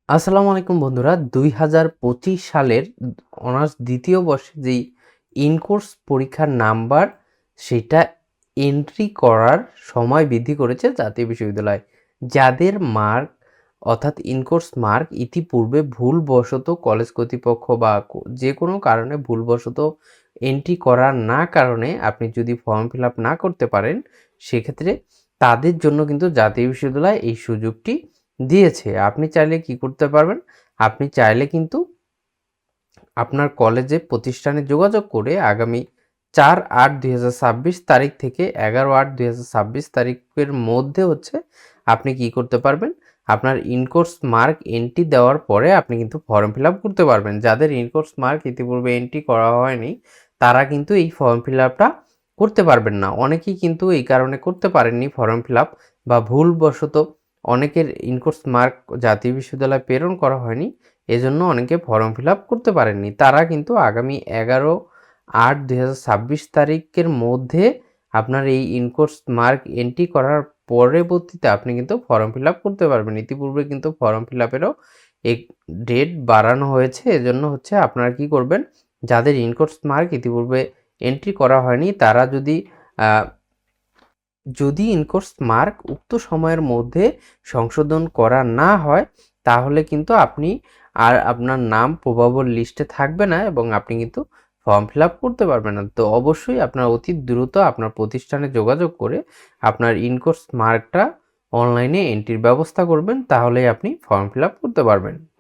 আসসালামু আলাইকুম বন্ধুরা। ২০২৫ সালের অনার্স দ্বিতীয় বর্ষে যেই ইন-কোর্স পরীক্ষার নাম্বার সেটা এন্ট্রি করার সময় বৃদ্ধি করেছে জাতীয় বিশ্ববিদ্যালয়। যাদের মার্ক অর্থাৎ ইন-কোর্স মার্ক ইতিপূর্বে ভুলবশত কলেজ কর্তৃপক্ষ বা যেকোনো কারণে ভুলবশত এন্ট্রি করার না কারণে আপনি যদি ফর্ম ফিল আপ না করতে পারেন, সেক্ষেত্রে তাদের জন্য কিন্তু জাতীয় বিশ্ববিদ্যালয় এই সুযোগটি দিয়েছে। আপনি চাইলে কি করতে পারবেন? আপনি চাইলে কিন্তু আপনার কলেজে প্রতিষ্ঠানে যোগাযোগ করে আগামী ৪-৮-২০২৬ তারিখ থেকে ১১-৮-২০২৬ তারিখের মধ্যে আপনি কি করতে পারবেন? আপনার ইন-কোর্স মার্ক এন্ট্রি দেওয়ার পরে আপনি কিন্তু ফর্ম ফিল আপ করতে পারবেন। যাদের ইন-কোর্স মার্ক ইতিপূর্বে এন্ট্রি করা হয়নি, তারা কিন্তু এই ফর্ম ফিল আপটা করতে পারবেন না। অনেকেই কিন্তু এই কারণে করতে পারেননি ফর্ম ফিল আপ বা ভুলবশত অনেকের ইন-কোর্স মার্ক জাতীয় বিশ্ববিদ্যালয়ে প্রেরণ করা হয়নি। এজন্য অনেকে ফর্ম ফিল আপ করতে পারেননি। তারা কিন্তু আগামী ১১-৮-২০২৬ তারিখের মধ্যে আপনার এই ইন-কোর্স মার্ক এন্ট্রি করার পরবর্তীতে আপনি কিন্তু ফর্ম ফিল আপ করতে পারবেন। ইতিপূর্বে কিন্তু ফর্ম ফিল আপেরও এক ডেট বাড়ানো হয়েছে। এজন্য আপনারা কি করবেন? যাদের ইন-কোর্স মার্ক ইতিপূর্বে এন্ট্রি করা হয়নি, তারা আ যদি ইন-কোর্স মার্ক উক্ত সময়ের মধ্যে সংশোধন করা না হয়, তাহলে কিন্তু আপনি আর আপনার নাম প্রবাবল লিস্টে থাকবে না এবং আপনি কিন্তু ফর্ম ফিল আপ করতে পারবেন না। তো অবশ্যই আপনার অতি দ্রুত আপনার প্রতিষ্ঠানে যোগাযোগ করে আপনার ইন-কোর্স মার্কটা অনলাইনে এন্ট্রির ব্যবস্থা করবেন। তাহলেই আপনি ফর্ম ফিল আপ করতে পারবেন।